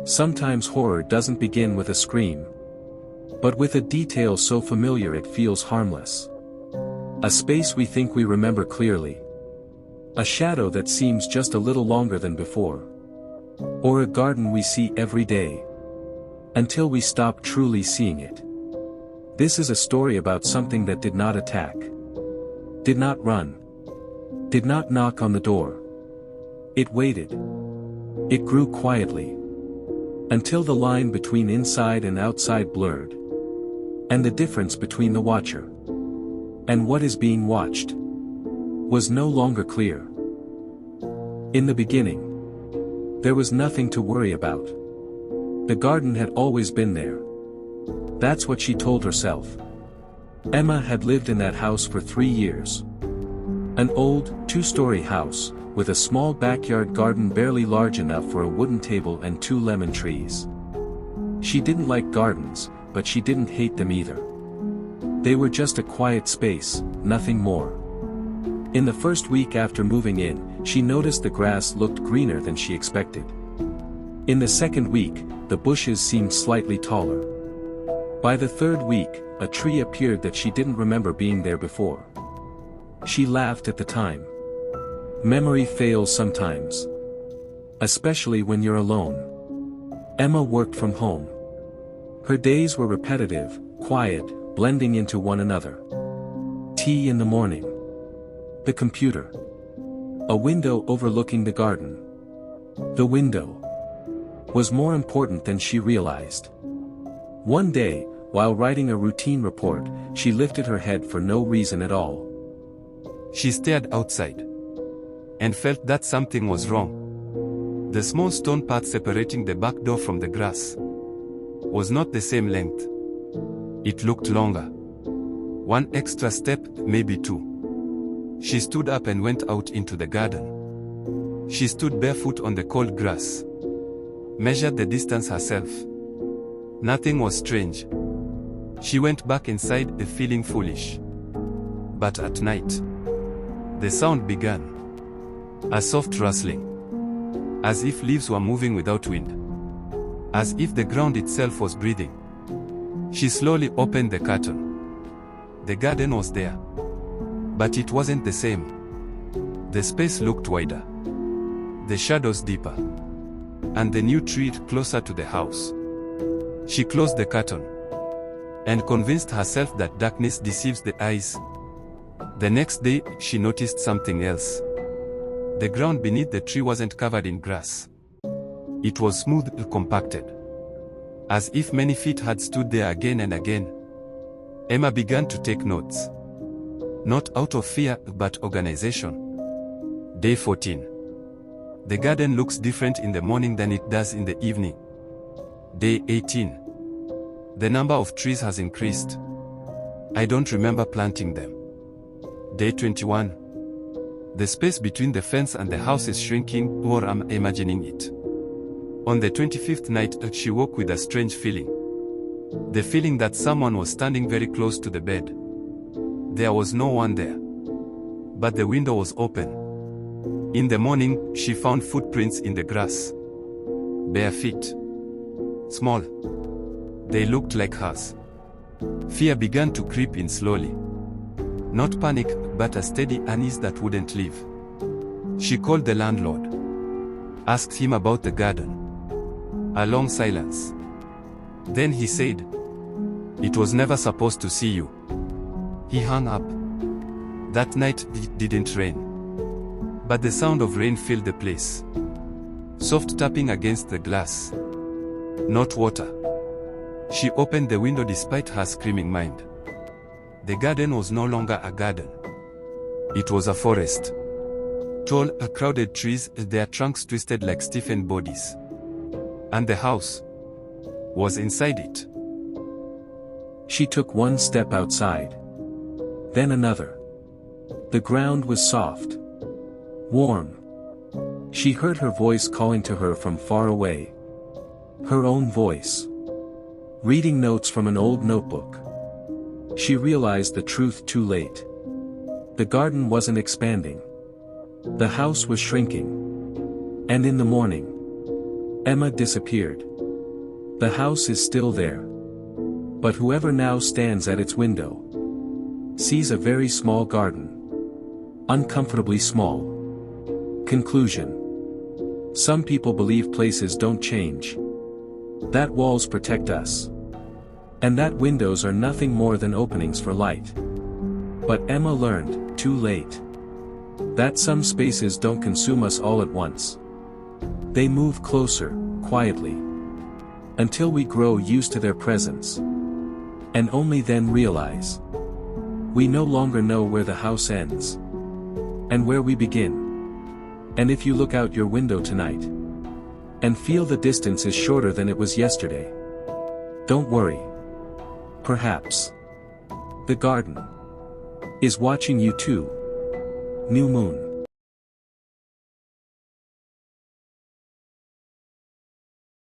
Sometimes horror doesn't begin with a scream, but with a detail so familiar it feels harmless. A space we think we remember clearly. A shadow that seems just a little longer than before. Or a garden we see every day. Until we stop truly seeing it. This is a story about something that did not attack. Did not run. Did not knock on the door. It waited. It grew quietly. Until the line between inside and outside blurred. And the difference between the watcher and what is being watched was no longer clear. In the beginning, there was nothing to worry about. The garden had always been there. That's what she told herself. Emma had lived in that house for 3 years. An old, 2-story house, with a small backyard garden barely large enough for a wooden table and 2 lemon trees. She didn't like gardens, but she didn't hate them either. They were just a quiet space, nothing more. In the first week after moving in, she noticed the grass looked greener than she expected. In the second week, the bushes seemed slightly taller. By the third week, a tree appeared that she didn't remember being there before. She laughed at the time. Memory fails sometimes. Especially when you're alone. Emma worked from home. Her days were repetitive, quiet, blending into one another. Tea in the morning. The computer. A window overlooking the garden. The window was more important than she realized. One day, while writing a routine report, she lifted her head for no reason at all. She stared outside and felt that something was wrong. The small stone path separating the back door from the grass was not the same length. It looked longer. 1 extra step, maybe 2. She stood up and went out into the garden. She stood barefoot on the cold grass. Measured the distance herself. Nothing was strange. She went back inside, feeling foolish. But at night, the sound began. A soft rustling. As if leaves were moving without wind. As if the ground itself was breathing. She slowly opened the curtain. The garden was there. But it wasn't the same. The space looked wider. The shadows deeper. And the new tree closer to the house. She closed the curtain. And convinced herself that darkness deceives the eyes. The next day, she noticed something else. The ground beneath the tree wasn't covered in grass. It was smooth and compacted. As if many feet had stood there again and again. Emma began to take notes. Not out of fear, but organization. Day 14. The garden looks different in the morning than it does in the evening. Day 18. The number of trees has increased. I don't remember planting them. Day 21. The space between the fence and the house is shrinking, or I'm imagining it. On the 25th night, she woke with a strange feeling. The feeling that someone was standing very close to the bed. There was no one there. But the window was open. In the morning, she found footprints in the grass. Bare feet. Small. They looked like hers. Fear began to creep in slowly. Not panic, but a steady unease that wouldn't leave. She called the landlord. Asked him about the garden. A long silence. Then he said, "It was never supposed to see you." He hung up. That night it didn't rain. But the sound of rain filled the place. Soft tapping against the glass. Not water. She opened the window despite her screaming mind. The garden was no longer a garden. It was a forest. Tall, crowded trees, their trunks twisted like stiffened bodies. And the house was inside it. She took one step outside. Then another. The ground was soft. Warm. She heard her voice calling to her from far away. Her own voice. Reading notes from an old notebook. She realized the truth too late. The garden wasn't expanding. The house was shrinking. And in the morning, Emma disappeared. The house is still there. But whoever now stands at its window sees a very small garden. Uncomfortably small. Conclusion. Some people believe places don't change. That walls protect us. And that windows are nothing more than openings for light. But Emma learned, too late, that some spaces don't consume us all at once. They move closer, quietly, until we grow used to their presence. And only then realize we no longer know where the house ends and where we begin. And if you look out your window tonight and feel the distance is shorter than it was yesterday, don't worry. Perhaps the garden is watching you too. New moon.